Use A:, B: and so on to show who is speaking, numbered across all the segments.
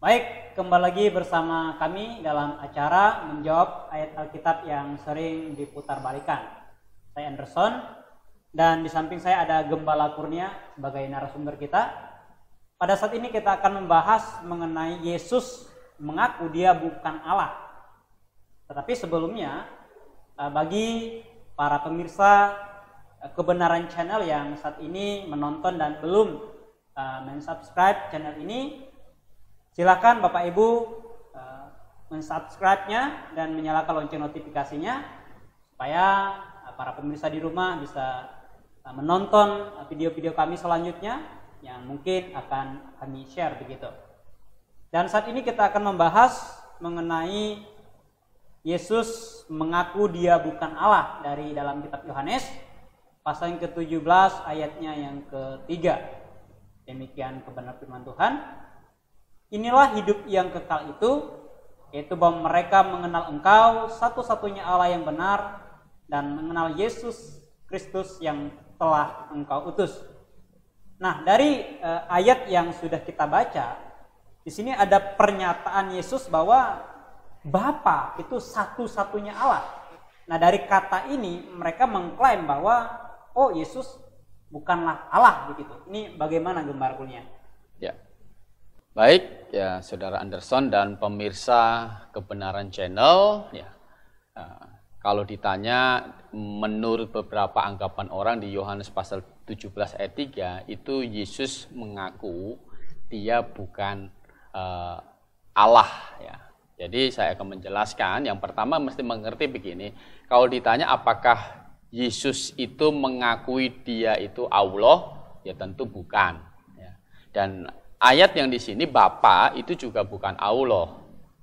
A: Baik, kembali lagi bersama kami dalam acara menjawab ayat Alkitab yang sering diputar-balikan. Saya Anderson, dan di samping saya ada Gembala Kurnia sebagai narasumber kita. Pada saat ini kita akan membahas mengenai Yesus mengaku dia bukan Allah. Tetapi sebelumnya, bagi para pemirsa Kebenaran Channel yang saat ini menonton dan belum mensubscribe channel ini, silakan Bapak Ibu mensubscribe-nya dan menyalakan lonceng notifikasinya supaya para pemirsa di rumah bisa menonton video-video kami selanjutnya yang mungkin akan kami share begitu. Dan saat ini kita akan membahas mengenai Yesus mengaku dia bukan Allah dari dalam kitab Yohanes pasal yang ke-17 ayatnya yang ke-3. Demikian kebenaran firman Tuhan. Inilah hidup yang kekal itu, yaitu bahwa mereka mengenal Engkau satu-satunya Allah yang benar dan mengenal Yesus Kristus yang telah Engkau utus. Nah, dari ayat yang sudah kita baca, di sini ada pernyataan Yesus bahwa Bapa itu satu-satunya Allah. Nah, dari kata ini mereka mengklaim bahwa Yesus bukanlah Allah begitu. Ini bagaimana Gembala Kurnia?
B: Ya. Baik, ya Saudara Anderson dan pemirsa Kebenaran Channel, ya. Kalau ditanya menurut beberapa anggapan orang di Yohanes pasal 17 ayat 3, itu Yesus mengaku dia bukan Allah, ya. Jadi saya akan menjelaskan. Yang pertama mesti mengerti begini, kalau ditanya apakah Yesus itu mengakui dia itu Allah, ya tentu bukan. Ya. Dan ayat yang di sini Bapa itu juga bukan Allah,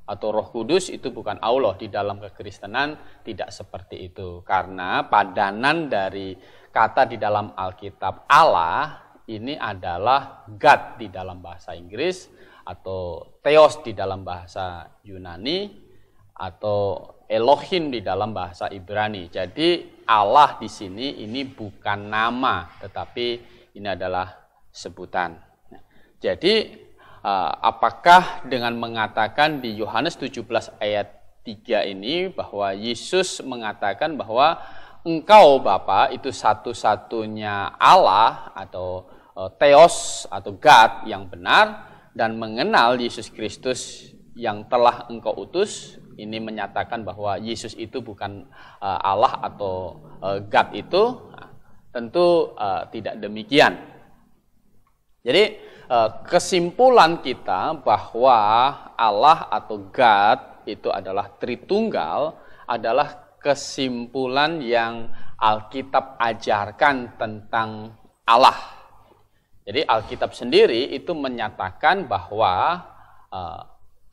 B: atau Roh Kudus itu bukan Allah. Di dalam kekristenan tidak seperti itu. Karena padanan dari kata di dalam Alkitab Allah ini adalah God di dalam bahasa Inggris, atau Theos di dalam bahasa Yunani, atau Elohim di dalam bahasa Ibrani. Jadi Allah di sini ini bukan nama, tetapi ini adalah sebutan. Jadi apakah dengan mengatakan di Yohanes 17 ayat 3 ini bahwa Yesus mengatakan bahwa Engkau Bapa itu satu-satunya Allah atau Theos atau God yang benar, dan mengenal Yesus Kristus yang telah Engkau utus, ini menyatakan bahwa Yesus itu bukan Allah atau God itu? Tentu tidak demikian. Jadi kesimpulan kita bahwa Allah atau God itu adalah Tritunggal adalah kesimpulan yang Alkitab ajarkan tentang Allah. Jadi Alkitab sendiri itu menyatakan bahwa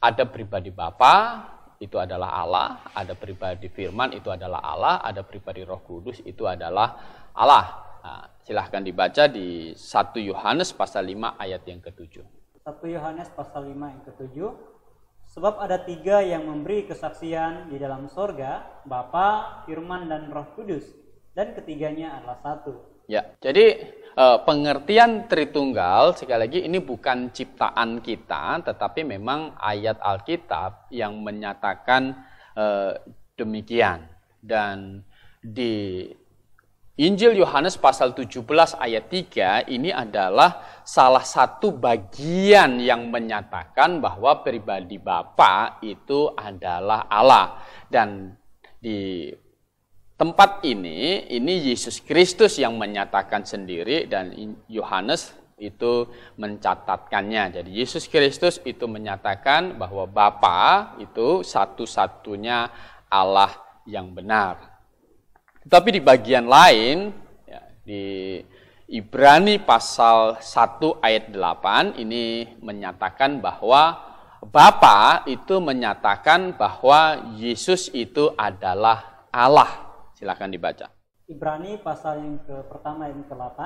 B: ada pribadi Bapa, itu adalah Allah, ada pribadi Firman, itu adalah Allah, ada pribadi Roh Kudus, itu adalah Allah. Nah, silahkan dibaca di 1 Yohanes pasal 5 ayat yang ke-7.
A: 1 Yohanes pasal 5 yang ke-7. Sebab ada 3 yang memberi kesaksian di dalam sorga, Bapa, Firman, dan Roh Kudus, dan ketiganya adalah satu.
B: Ya, jadi pengertian Tritunggal sekali lagi ini bukan ciptaan kita, tetapi memang ayat Alkitab yang menyatakan demikian. Dan di Injil Yohanes pasal 17 ayat 3 ini adalah salah satu bagian yang menyatakan bahwa pribadi Bapa itu adalah Allah. Dan di tempat ini Yesus Kristus yang menyatakan sendiri, dan Yohanes itu mencatatkannya. Jadi Yesus Kristus itu menyatakan bahwa Bapa itu satu-satunya Allah yang benar. Tetapi di bagian lain, ya, di Ibrani pasal 1 ayat 8 ini menyatakan bahwa Bapa itu menyatakan bahwa Yesus itu adalah Allah. Silakan dibaca.
A: Ibrani pasal yang pertama yang ke-8.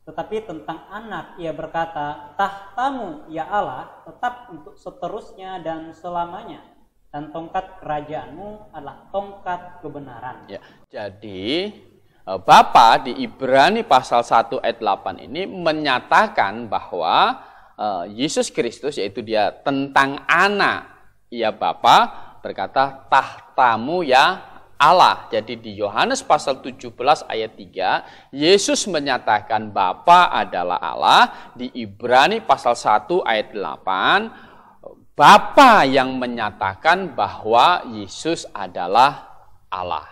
A: Tetapi tentang anak ia berkata, tahtamu ya Allah tetap untuk seterusnya dan selamanya, dan tongkat kerajaanmu adalah tongkat kebenaran.
B: Ya, jadi Bapa di Ibrani pasal 1 ayat 8 ini menyatakan bahwa Yesus Kristus, yaitu dia tentang anak, ya Bapa, berkata tahtamu ya Allah. Jadi di Yohanes pasal 17 ayat 3, Yesus menyatakan Bapa adalah Allah. Di Ibrani pasal 1 ayat 8, Bapa yang menyatakan bahwa Yesus adalah Allah.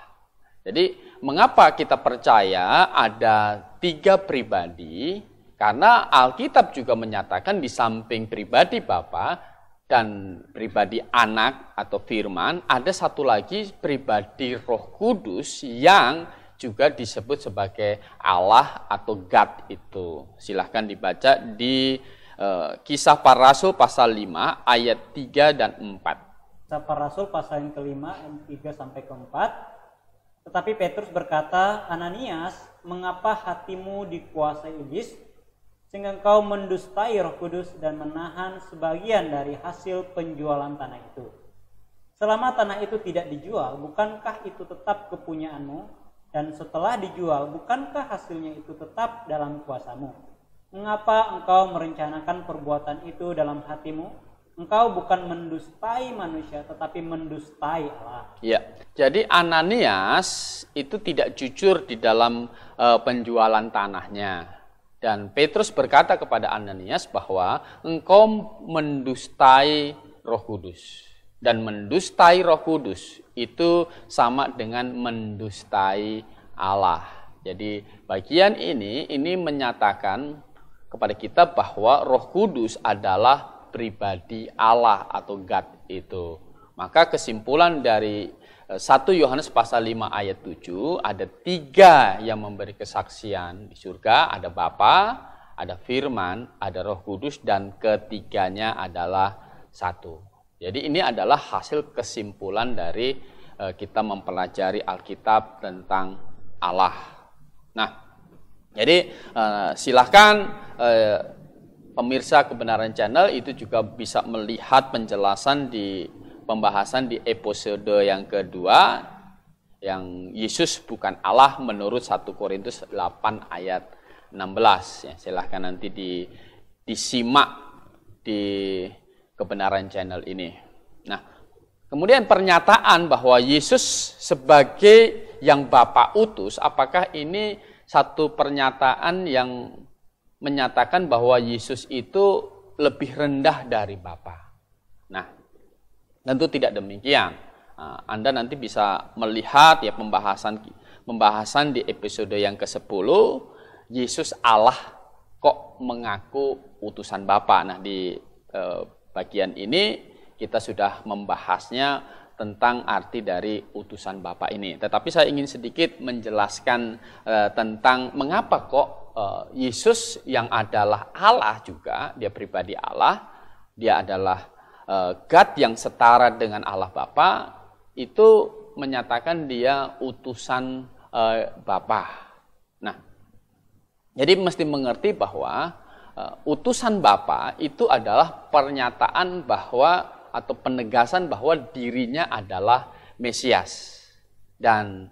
B: Jadi mengapa kita percaya ada 3 pribadi? Karena Alkitab juga menyatakan di samping pribadi Bapa dan pribadi anak atau firman, ada satu lagi pribadi Roh Kudus yang juga disebut sebagai Allah atau God itu. Silahkan dibaca di Kisah Para Rasul pasal 5 ayat 3 dan 4.
A: Kisah Para Rasul pasal yang kelima ayat 3 sampai ke 4. Tetapi Petrus berkata, Ananias, mengapa hatimu dikuasai iblis, sehingga engkau mendustai Roh Kudus dan menahan sebagian dari hasil penjualan tanah itu? Selama tanah itu tidak dijual, bukankah itu tetap kepunyaanmu? Dan setelah dijual, bukankah hasilnya itu tetap dalam kuasamu? Mengapa engkau merencanakan perbuatan itu dalam hatimu? Engkau bukan mendustai manusia, tetapi mendustai Allah.
B: Ya, jadi Ananias itu tidak jujur di dalam penjualan tanahnya. Dan Petrus berkata kepada Ananias bahwa engkau mendustai Roh Kudus. Dan mendustai Roh Kudus itu sama dengan mendustai Allah. Jadi bagian ini menyatakan kepada kita bahwa Roh Kudus adalah pribadi Allah atau God itu. Maka kesimpulan dari 1 Yohanes pasal 5 ayat 7, ada 3 yang memberi kesaksian di surga, ada Bapa, ada Firman, ada Roh Kudus, dan ketiganya adalah satu. Jadi ini adalah hasil kesimpulan dari kita mempelajari Alkitab tentang Allah. Nah, jadi silahkan pemirsa Kebenaran Channel itu juga bisa melihat penjelasan di pembahasan di episode yang kedua, yang Yesus bukan Allah menurut 1 Korintus 8 ayat 16. Ya, silahkan nanti disimak di Kebenaran Channel ini. Nah, kemudian pernyataan bahwa Yesus sebagai yang Bapa utus, apakah ini satu pernyataan yang menyatakan bahwa Yesus itu lebih rendah dari Bapa? Nah, tentu tidak demikian. Anda nanti bisa melihat ya pembahasan di episode yang ke-10, Yesus Allah kok mengaku utusan Bapa. Nah, di bagian ini kita sudah membahasnya tentang arti dari utusan Bapa ini. Tetapi saya ingin sedikit menjelaskan tentang mengapa kok Yesus yang adalah Allah juga, dia pribadi Allah, dia adalah God yang setara dengan Allah Bapa, itu menyatakan dia utusan Bapa. Nah, jadi mesti mengerti bahwa utusan Bapa itu adalah pernyataan bahwa atau penegasan bahwa dirinya adalah Mesias. Dan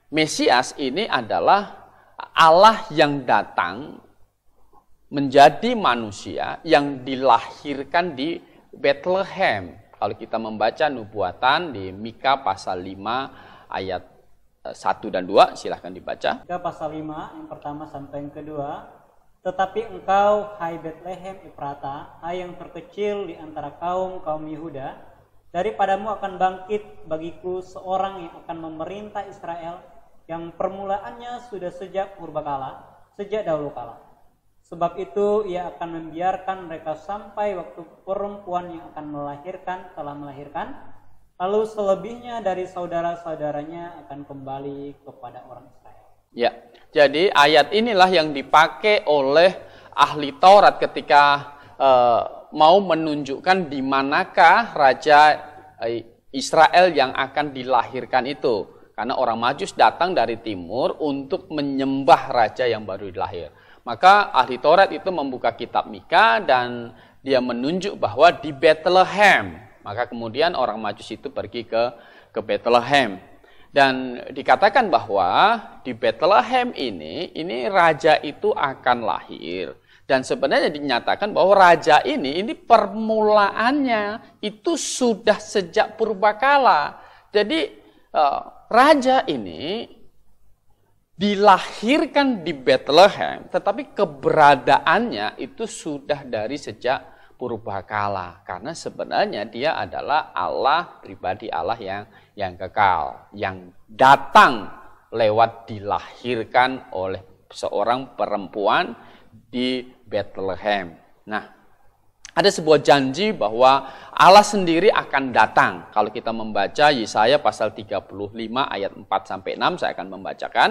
B: Mesias ini adalah Allah yang datang menjadi manusia yang dilahirkan di Bethlehem. Kalau kita membaca nubuatan di Mika pasal 5 ayat 1 dan 2, silahkan dibaca.
A: Mika pasal 5 yang pertama sampai yang kedua. Tetapi engkau, hai Bethlehem Efrata, hai yang terkecil di antara kaum Yehuda, daripadamu akan bangkit bagiku seorang yang akan memerintah Israel, yang permulaannya sudah sejak purbakala, sejak dahulu kala. Sebab itu ia akan membiarkan mereka sampai waktu perempuan yang akan melahirkan telah melahirkan, lalu selebihnya dari saudara-saudaranya akan kembali kepada orang Israel.
B: Ya, jadi ayat inilah yang dipakai oleh ahli Taurat ketika mau menunjukkan di manakah raja Israel yang akan dilahirkan itu. Karena orang Majus datang dari timur untuk menyembah raja yang baru dilahir. Maka ahli Taurat itu membuka kitab Mika dan dia menunjuk bahwa di Bethlehem. Maka kemudian orang Majus itu pergi ke Bethlehem. Dan dikatakan bahwa di Bethlehem ini raja itu akan lahir. Dan sebenarnya dinyatakan bahwa raja ini permulaannya itu sudah sejak purbakala. Jadi raja ini dilahirkan di Bethlehem, tetapi keberadaannya itu sudah dari sejak purbakala. Karena sebenarnya dia adalah Allah, pribadi Allah yang kekal, yang datang lewat dilahirkan oleh seorang perempuan di Bethlehem. Nah, ada sebuah janji bahwa Allah sendiri akan datang. Kalau kita membaca Yesaya pasal 35 ayat 4-6, saya akan membacakan.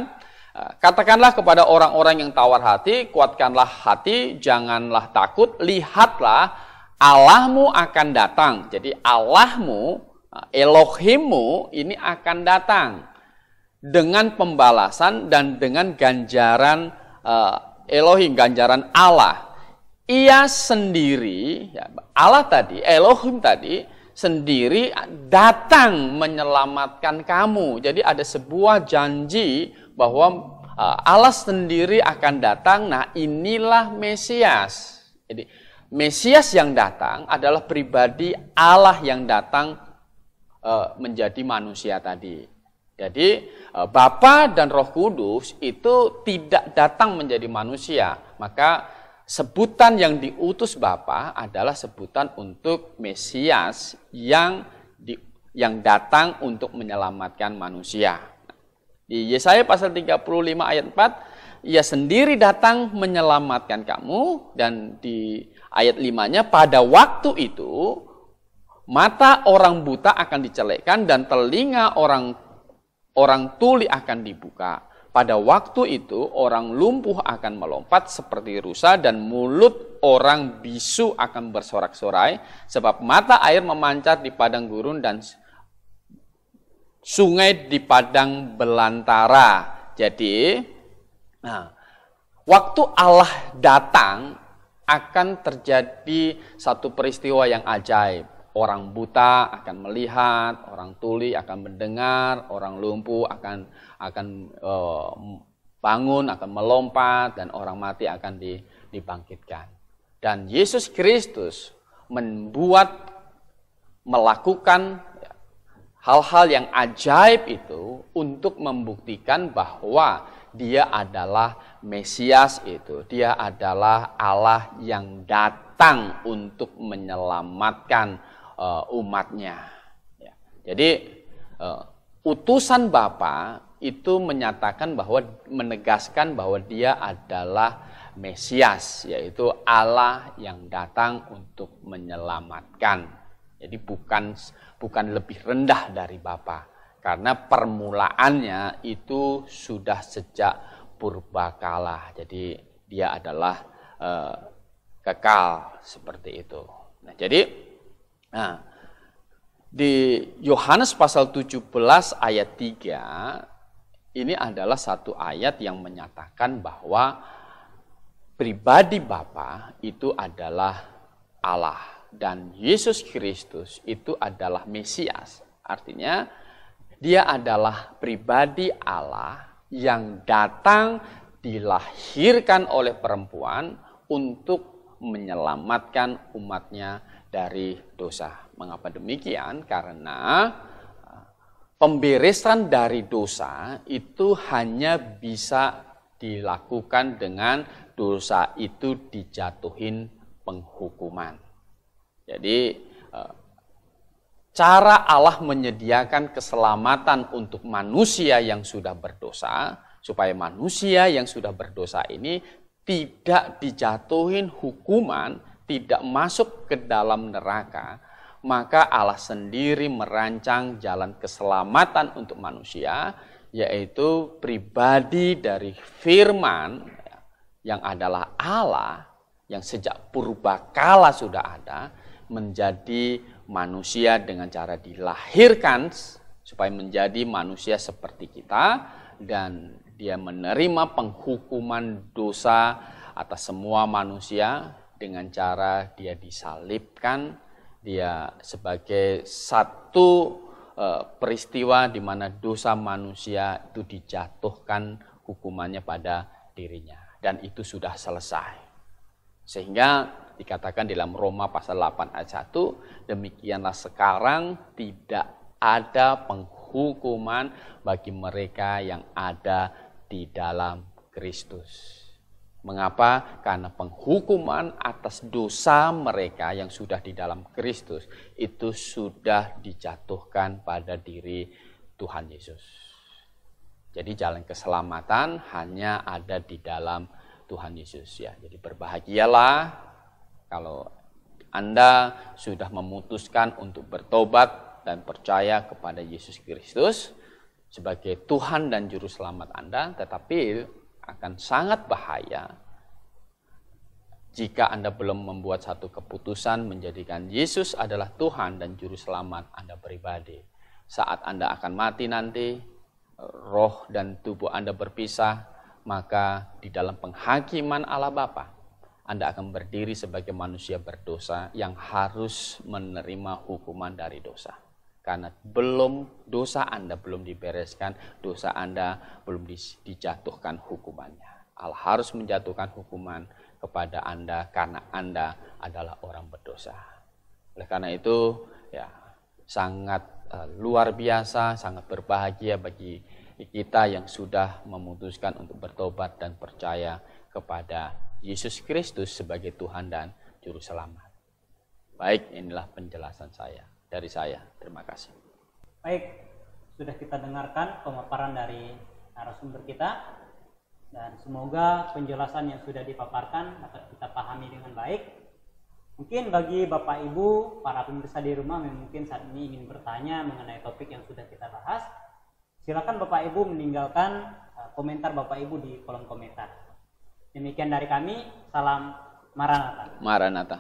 B: Katakanlah kepada orang-orang yang tawar hati, kuatkanlah hati, janganlah takut, lihatlah Allahmu akan datang. Jadi Allahmu, Elohimmu ini akan datang dengan pembalasan dan dengan ganjaran Elohim, ganjaran Allah. Ia sendiri, Allah tadi, Elohim tadi sendiri datang menyelamatkan kamu. Jadi ada sebuah janji bahwa Allah sendiri akan datang. Nah, inilah Mesias. Jadi Mesias yang datang adalah pribadi Allah yang datang menjadi manusia tadi. Jadi Bapa dan Roh Kudus itu tidak datang menjadi manusia. Maka sebutan yang diutus Bapa adalah sebutan untuk Mesias yang datang untuk menyelamatkan manusia. Di Yesaya pasal 35 ayat 4, Ia sendiri datang menyelamatkan kamu. Dan di ayat 5-nya, pada waktu itu mata orang buta akan dicelekkan dan telinga orang tuli akan dibuka. Pada waktu itu orang lumpuh akan melompat seperti rusa dan mulut orang bisu akan bersorak-sorai, sebab mata air memancar di padang gurun dan sungai di padang belantara. Jadi, waktu Allah datang akan terjadi satu peristiwa yang ajaib. Orang buta akan melihat, orang tuli akan mendengar, orang lumpuh akan bangun, akan melompat, dan orang mati akan dibangkitkan. Dan Yesus Kristus melakukan hal-hal yang ajaib itu untuk membuktikan bahwa Dia adalah Mesias itu. Dia adalah Allah yang datang untuk menyelamatkan umatnya. Jadi utusan Bapa itu menegaskan bahwa Dia adalah Mesias, yaitu Allah yang datang untuk menyelamatkan. Jadi bukan lebih rendah dari Bapa, karena permulaannya itu sudah sejak purbakala. Jadi Dia adalah kekal seperti itu. Nah, di Yohanes pasal 17 ayat 3, ini adalah satu ayat yang menyatakan bahwa pribadi Bapa itu adalah Allah dan Yesus Kristus itu adalah Mesias. Artinya Dia adalah pribadi Allah yang datang dilahirkan oleh perempuan untuk menyelamatkan umatnya dari dosa. Mengapa demikian? Karena pemberesan dari dosa itu hanya bisa dilakukan dengan dosa itu dijatuhin penghukuman. Jadi cara Allah menyediakan keselamatan untuk manusia yang sudah berdosa, supaya manusia yang sudah berdosa ini tidak dijatuhin hukuman, tidak masuk ke dalam neraka, maka Allah sendiri merancang jalan keselamatan untuk manusia, yaitu pribadi dari firman yang adalah Allah, yang sejak purbakala sudah ada, menjadi manusia dengan cara dilahirkan supaya menjadi manusia seperti kita, dan Dia menerima penghukuman dosa atas semua manusia dengan cara Dia disalibkan. Dia sebagai satu peristiwa di mana dosa manusia itu dijatuhkan hukumannya pada dirinya, dan itu sudah selesai. Sehingga dikatakan dalam Roma pasal 8 ayat 1, demikianlah sekarang tidak ada penghukuman bagi mereka yang ada di dalam Kristus. Mengapa? Karena penghukuman atas dosa mereka yang sudah di dalam Kristus itu sudah dijatuhkan pada diri Tuhan Yesus. Jadi jalan keselamatan hanya ada di dalam Tuhan Yesus ya. Jadi berbahagialah kalau Anda sudah memutuskan untuk bertobat dan percaya kepada Yesus Kristus sebagai Tuhan dan Juru Selamat Anda, tetapi akan sangat bahaya jika Anda belum membuat satu keputusan menjadikan Yesus adalah Tuhan dan Juru Selamat Anda pribadi. Saat Anda akan mati nanti, roh dan tubuh Anda berpisah, maka di dalam penghakiman Allah Bapa, Anda akan berdiri sebagai manusia berdosa yang harus menerima hukuman dari dosa. Karena dosa Anda belum dibereskan, dosa Anda belum dijatuhkan hukumannya. Allah harus menjatuhkan hukuman kepada Anda karena Anda adalah orang berdosa. Oleh karena itu, ya sangat luar biasa, sangat berbahagia bagi kita yang sudah memutuskan untuk bertobat dan percaya kepada Yesus Kristus sebagai Tuhan dan Juru Selamat. Baik, inilah penjelasan dari saya. Terima kasih.
A: Baik, sudah kita dengarkan pemaparan dari narasumber kita, dan semoga penjelasan yang sudah dipaparkan dapat kita pahami dengan baik. Mungkin bagi Bapak Ibu, para pemirsa di rumah yang mungkin saat ini ingin bertanya mengenai topik yang sudah kita bahas, silakan Bapak Ibu meninggalkan komentar Bapak Ibu di kolom komentar. Demikian dari kami, salam Maranatha.
B: Maranatha.